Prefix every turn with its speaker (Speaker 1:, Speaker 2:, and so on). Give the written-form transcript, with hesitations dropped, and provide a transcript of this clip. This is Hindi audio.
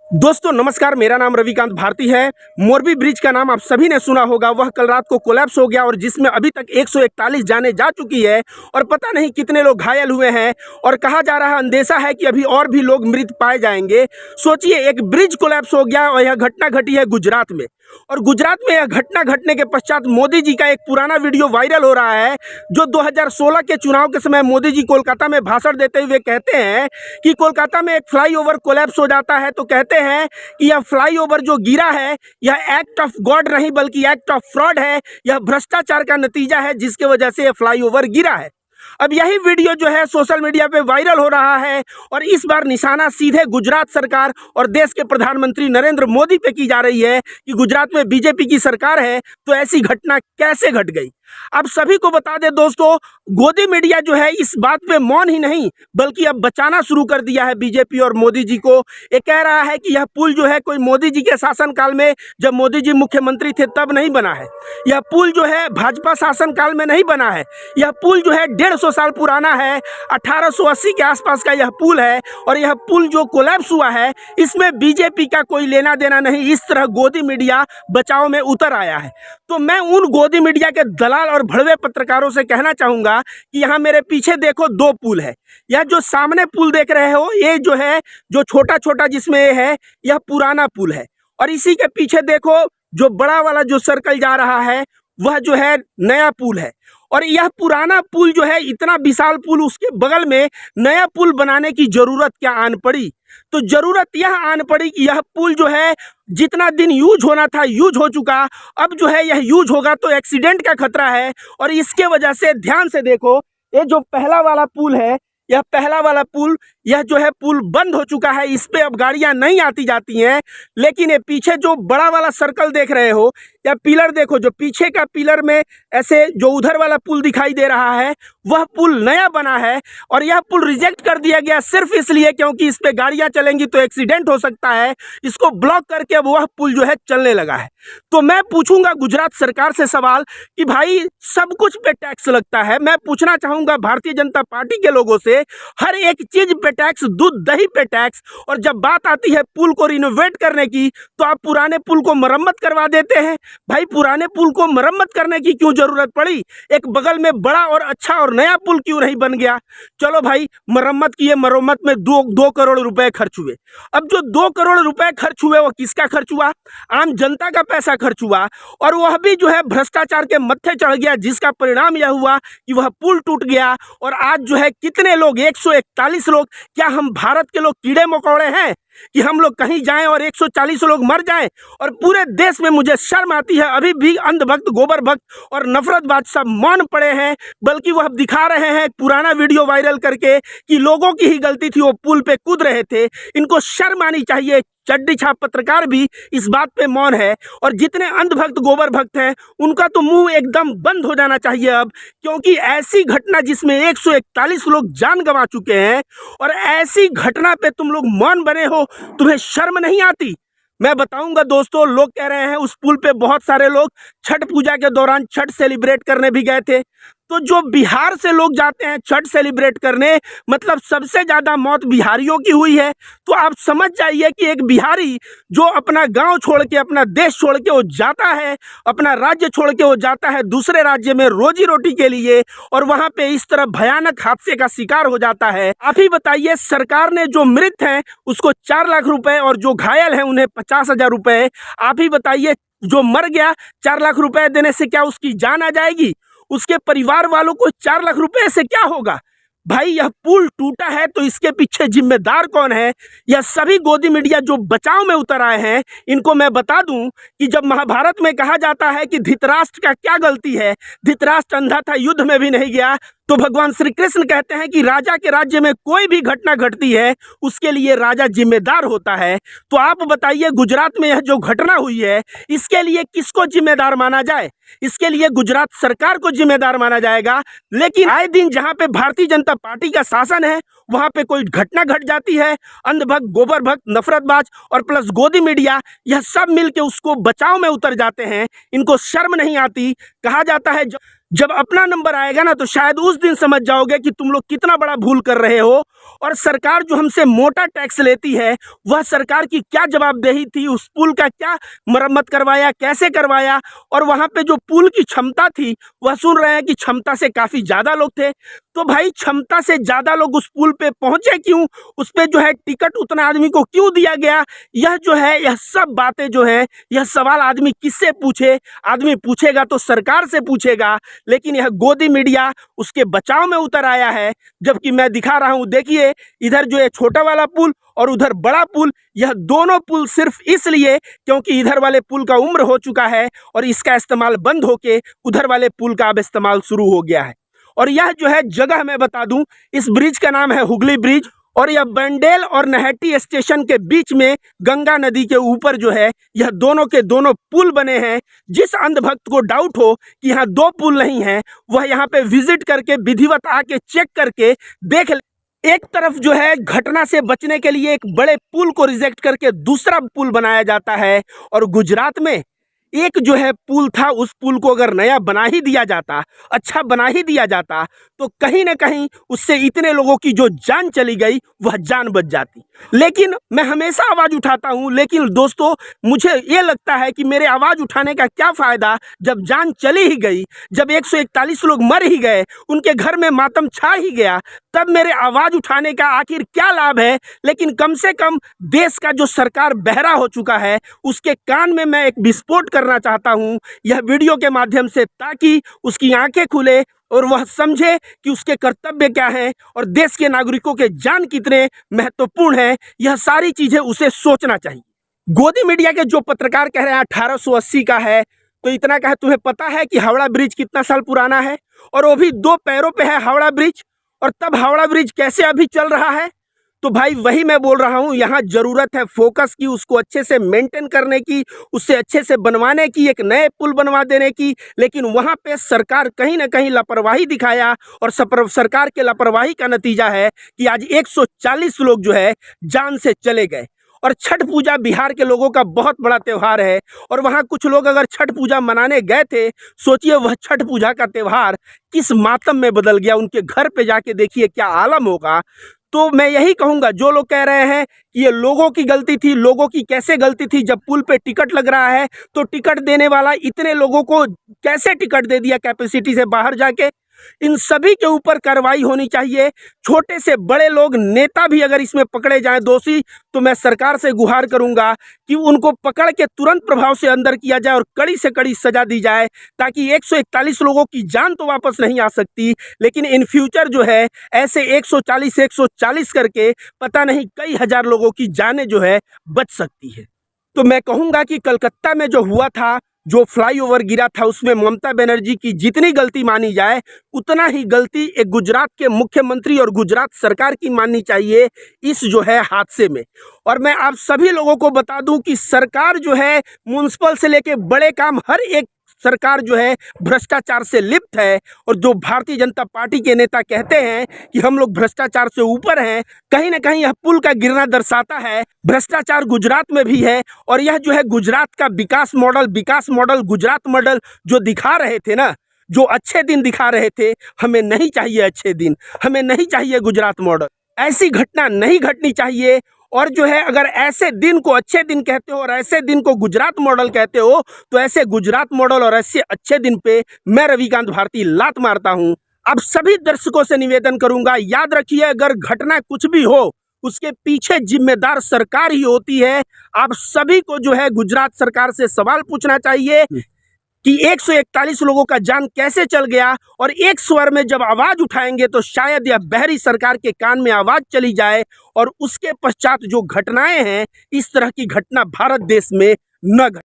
Speaker 1: दोस्तों नमस्कार, मेरा नाम रविकांत भारती है। मोरबी ब्रिज का नाम आप सभी ने सुना होगा। वह कल रात को कोलैप्स हो गया और जिसमें अभी तक 141 जाने जा चुकी है और पता नहीं कितने लोग घायल हुए हैं और कहा जा रहा है, अंदेशा है कि अभी और भी लोग मृत पाए जाएंगे। सोचिए, एक ब्रिज कोलैप्स हो गया और यह घटना घटी है गुजरात में। और गुजरात में यह घटना घटने के पश्चात मोदी जी का एक पुराना वीडियो वायरल हो रहा है, जो 2016 के चुनाव के समय मोदी जी कोलकाता में भाषण देते हुए कहते हैं कि कोलकाता में एक फ्लाईओवर कोलैप्स हो जाता है तो कहते हैं कि यह फ्लाईओवर जो गिरा है यह एक्ट ऑफ गॉड नहीं बल्कि एक्ट ऑफ फ्रॉड है, यह भ्रष्टाचार का नतीजा है जिसके वजह से यह फ्लाईओवर गिरा है। अब यही वीडियो जो है सोशल मीडिया पे वायरल हो रहा है और इस बार निशाना सीधे गुजरात सरकार और देश के प्रधानमंत्री नरेंद्र मोदी पे की जा रही है कि गुजरात में बीजेपी की सरकार है तो ऐसी घटना कैसे घट गई। अब सभी को बता दें दोस्तों, गोदी मीडिया जो है इस बात पे मौन ही नहीं बल्कि अब बचाना शुरू कर दिया है बीजेपी और मोदी जी को। ये कह रहा है कि यह पुल जो है कोई मोदी जी के शासनकाल में, जब मोदी जी मुख्यमंत्री थे तब नहीं बना है। यह पुल जो है भाजपा शासनकाल में नहीं बना है। यह पुल जो है 150 साल पुराना है, 1880 के आसपास का यह पुल है और यह पुल जो कोलैप्स हुआ है इसमें बीजेपी का कोई लेना देना नहीं। इस तरह गोदी मीडिया बचाव में उतर आया है। तो मैं उन गोदी मीडिया के दलाल और भड़वे पत्रकारों से कहना चाहूंगा कि यहाँ मेरे पीछे देखो दो पुल है। यह जो सामने पुल देख रहे हो ये जो है, जो छोटा छोटा जिसमें ये है, यह पुराना पुल है। और इसी के पीछे देखो जो बड़ा वाला जो सर्कल जा रहा है वह जो है नया पुल है। और यह पुराना पुल जो है, इतना विशाल पुल, उसके बगल में नया पुल बनाने की जरूरत क्या आन पड़ी? तो जरूरत यह आन पड़ी कि यह पुल जो है जितना दिन यूज होना था यूज हो चुका। अब जो है यह यूज होगा तो एक्सीडेंट का खतरा है। और इसके वजह से ध्यान से देखो, ये जो पहला वाला पुल है, यह पहला वाला पुल, यह जो है पुल बंद हो चुका है। इस पे अब गाड़ियां नहीं आती जाती हैं। लेकिन ये पीछे जो बड़ा वाला सर्कल देख रहे हो या पिलर देखो, जो पीछे का पिलर में ऐसे जो उधर वाला पुल दिखाई दे रहा है वह पुल नया बना है। और यह पुल रिजेक्ट कर दिया गया सिर्फ इसलिए क्योंकि इस पे गाड़ियां चलेंगी तो एक्सीडेंट हो सकता है। इसको ब्लॉक करके अब वह पुल जो है चलने लगा है। तो मैं पूछूंगा गुजरात सरकार से सवाल कि भाई सब कुछ पे टैक्स लगता है। मैं पूछना चाहूंगा भारतीय जनता पार्टी के लोगों से, हर एक चीज पे टैक्स, दूध दही पे टैक्स, और जब बात आती है पुल को रिनोवेट करने की तो आप पुराने पुल को मरम्मत करवा देते हैं। भाई पुराने पुल को मरम्मत करने की क्यों जरूरत पड़ी? एक बगल में बड़ा और अच्छा और नया पुल क्यों नहीं बन गया? चलो भाई मरम्मत किए, मरम्मत में दो करोड़ रुपए खर्च हुए। अब जो 2 करोड़ रुपए खर्च हुए वो किसका खर्च हुआ? आम जनता का पैसा खर्च हुआ। और वह भी जो है भ्रष्टाचार के मत्थे चढ़ गया, जिसका परिणाम यह हुआ कि वह पुल टूट गया। और आज जो है कितने लोग, 141 लोग, क्या हम भारत के लोग कीड़े मकोड़े हैं कि हम लोग कहीं जाएं और 140 लोग मर जाएं? और पूरे देश में मुझे शर्म आती है, अभी भी अंधभक्त, गोबर भक्त और नफरतबाज सब मौन पड़े हैं। बल्कि वह दिखा रहे हैं पुराना वीडियो वायरल करके कि लोगों की ही गलती थी, वो पुल पे कूद रहे थे। इनको शर्म आनी चाहिए। चड्डी छाप पत्रकार भी इस बात पे मौन है। और जितने अंधभक्त गोबर भक्त हैं उनका तो मुंह एकदम बंद हो जाना चाहिए अब, क्योंकि ऐसी घटना जिसमें 141 लोग जान गंवा चुके हैं और ऐसी घटना पे तुम लोग मौन बने हो, तुम्हें शर्म नहीं आती? मैं बताऊंगा दोस्तों, लोग कह रहे हैं उस पुल पे बहुत सारे लोग छठ पूजा के दौरान छठ सेलिब्रेट करने भी गए थे। तो जो बिहार से लोग जाते हैं छठ सेलिब्रेट करने, मतलब सबसे ज्यादा मौत बिहारियों की हुई है। तो आप समझ जाइए कि एक बिहारी जो अपना गांव छोड़ के, अपना देश छोड़ के वो जाता है, अपना राज्य छोड़ के वो जाता है दूसरे राज्य में रोजी रोटी के लिए, और वहां पे इस तरह भयानक हादसे का शिकार हो जाता है। आप ही बताइए, सरकार ने जो मृत हैं उसको 4 लाख रुपए और जो घायल हैं उन्हें 50,000 रुपए। आप ही बताइए, जो मर गया 4 लाख रुपए देने से क्या उसकी जान आ जाएगी? उसके परिवार वालों को 4 लाख रुपए से क्या होगा? भाई यह पुल टूटा है तो इसके पीछे जिम्मेदार कौन है? यह सभी गोदी मीडिया जो बचाव में उतर आए हैं, इनको मैं बता दूं कि जब महाभारत में कहा जाता है कि धृतराष्ट्र का क्या गलती है, धृतराष्ट्र अंधा था, युद्ध में भी नहीं गया, तो भगवान श्री कृष्ण कहते हैं कि राजा के राज्य में कोई भी घटना घटती है उसके लिए राजा जिम्मेदार होता है। तो आप बताइए, गुजरात में यह जो घटना हुई है इसके लिए किसको जिम्मेदार माना जाए? इसके लिए गुजरात सरकार को जिम्मेदार माना जाएगा। लेकिन आए दिन जहां पे भारतीय जनता पार्टी का शासन है वहां पे कोई घटना घट जाती है, अंधभक्त, गोबर भक्त, नफरतबाज और प्लस गोदी मीडिया, यह सब मिलके उसको बचाव में उतर जाते हैं। इनको शर्म नहीं आती। कहा जाता है जब अपना नंबर आएगा ना तो शायद उस दिन समझ जाओगे कि तुम लोग कितना बड़ा भूल कर रहे हो। और सरकार जो हमसे मोटा टैक्स लेती है, वह सरकार की क्या जवाबदेही थी, उस पुल का क्या मरम्मत करवाया, कैसे करवाया। और वहां पे जो पुल की क्षमता थी, वह सुन रहे हैं कि क्षमता से काफी ज्यादा लोग थे। तो भाई क्षमता से ज्यादा लोग उस पुल पे पहुंचे क्यों, उस पे जो है टिकट उतना आदमी को क्यों दिया गया, यह जो है यह सब बातें जो है, यह सवाल आदमी किससे पूछे। आदमी पूछेगा तो सरकार से पूछेगा, लेकिन यह गोदी मीडिया उसके बचाव में उतर आया है। जबकि मैं दिखा रहा हूं, देखिए इधर जो है छोटा वाला पुल और उधर बड़ा पुल, यह दोनों पुल सिर्फ इसलिए क्योंकि इधर वाले पुल का उम्र हो चुका है और इसका इस्तेमाल बंद होके उधर वाले पुल का अब इस्तेमाल शुरू हो गया है। और यह जो है जगह मैं बता दूं, इस ब्रिज का नाम है हुगली ब्रिज और यह बंडेल और नहट्टी स्टेशन के बीच में गंगा नदी के ऊपर जो है यह दोनों के दोनों पुल बने हैं। जिस अंधभक्त को डाउट हो कि यहाँ दो पुल नहीं है, वह यहाँ पे विजिट करके विधिवत आके चेक करके देख ले। एक तरफ जो है घटना से बचने के लिए एक बड़े पुल को रिजेक्ट करके दूसरा पुल बनाया जाता है। और गुजरात में एक जो है पुल था, उस पुल को अगर नया बना ही दिया जाता, अच्छा बना ही दिया जाता, तो कहीं ना कहीं उससे इतने लोगों की जो जान चली गई वह जान बच जाती। लेकिन मैं हमेशा आवाज उठाता हूं, लेकिन दोस्तों मुझे ये लगता है कि मेरे आवाज उठाने का क्या फायदा जब जान चली ही गई, जब 141 लोग मर ही गए, उनके घर में मातम छा ही गया, तब मेरे आवाज उठाने का आखिर क्या लाभ है। लेकिन कम से कम देश का जो सरकार बहरा हो चुका है, उसके कान में मैं एक विस्फोट करना चाहता हूं यह वीडियो के माध्यम से, ताकि उसकी आंखें खुले और वह समझे कि उसके कर्तव्य क्या हैं और देश के नागरिकों के जान कितने महत्वपूर्ण है। यह सारी चीजें उसे सोचना चाहिए। गोदी मीडिया के जो पत्रकार कह रहे हैं 1880 का है, तो इतना का है, तुम्हें पता है कि हावड़ा ब्रिज कितना साल पुराना है, और वो भी दो पैरों पे है हावड़ा ब्रिज। और तब हावड़ा ब्रिज कैसे अभी चल रहा है? तो भाई वही मैं बोल रहा हूं, यहाँ जरूरत है फोकस की, उसको अच्छे से मेंटेन करने की, उससे अच्छे से बनवाने की, एक नए पुल बनवा देने की। लेकिन वहां पे सरकार कहीं ना कहीं लापरवाही दिखाया, और सरकार के लापरवाही का नतीजा है कि आज 140 लोग जो है जान से चले गए। और छठ पूजा बिहार के लोगों का बहुत बड़ा त्यौहार है, और वहाँ कुछ लोग अगर छठ पूजा मनाने गए थे, सोचिए वह छठ पूजा का त्यौहार किस मातम में बदल गया। उनके घर पे जाके देखिए क्या आलम होगा। तो मैं यही कहूँगा, जो लोग कह रहे हैं कि ये लोगों की गलती थी, लोगों की कैसे गलती थी? जब पुल पे टिकट लग रहा है तो टिकट देने वाला इतने लोगों को कैसे टिकट दे दिया कैपेसिटी से बाहर जाके? इन सभी के ऊपर कार्रवाई होनी चाहिए। छोटे से बड़े लोग, नेता भी अगर इसमें पकड़े जाएं दोषी, तो मैं सरकार से गुहार करूंगा कि उनको पकड़ के तुरंत प्रभाव से अंदर किया जाए और कड़ी से कड़ी सजा दी जाए, ताकि 141 लोगों की जान तो वापस नहीं आ सकती, लेकिन इन फ्यूचर जो है ऐसे 140 करके पता नहीं कई हजार लोगों की जानें जो है बच सकती है। तो मैं कहूँगा कि कलकत्ता में जो हुआ था, जो फ्लाईओवर गिरा था, उसमें ममता बनर्जी की जितनी गलती मानी जाए, उतना ही गलती एक गुजरात के मुख्यमंत्री और गुजरात सरकार की माननी चाहिए इस जो है हादसे में। और मैं आप सभी लोगों को बता दूं कि सरकार जो है म्युनिसिपल से लेके बड़े काम, हर एक सरकार जो है भ्रष्टाचार से लिप्त है। और जो भारतीय जनता पार्टी के नेता कहते हैं कि हम लोग भ्रष्टाचार से ऊपर हैं, कहीं ना कहीं यह पुल का गिरना दर्शाता है भ्रष्टाचार गुजरात में भी है। और यह जो है गुजरात का विकास मॉडल गुजरात मॉडल जो दिखा रहे थे ना, जो अच्छे दिन दिखा रहे थे, हमें नहीं चाहिए अच्छे दिन, हमें नहीं चाहिए गुजरात मॉडल। ऐसी घटना नहीं घटनी चाहिए। और जो है अगर ऐसे दिन को अच्छे दिन कहते हो और ऐसे दिन को गुजरात मॉडल कहते हो, तो ऐसे गुजरात मॉडल और ऐसे अच्छे दिन पे मैं रविकांत भारती लात मारता हूं। अब सभी दर्शकों से निवेदन करूंगा, याद रखिए अगर घटना कुछ भी हो, उसके पीछे जिम्मेदार सरकार ही होती है। आप सभी को जो है गुजरात सरकार से सवाल पूछना चाहिए कि 141 लोगों का जान कैसे चल गया। और एक स्वर में जब आवाज उठाएंगे तो शायद यह बहरी सरकार के कान में आवाज चली जाए, और उसके पश्चात जो घटनाएं हैं, इस तरह की घटना भारत देश में न घटे।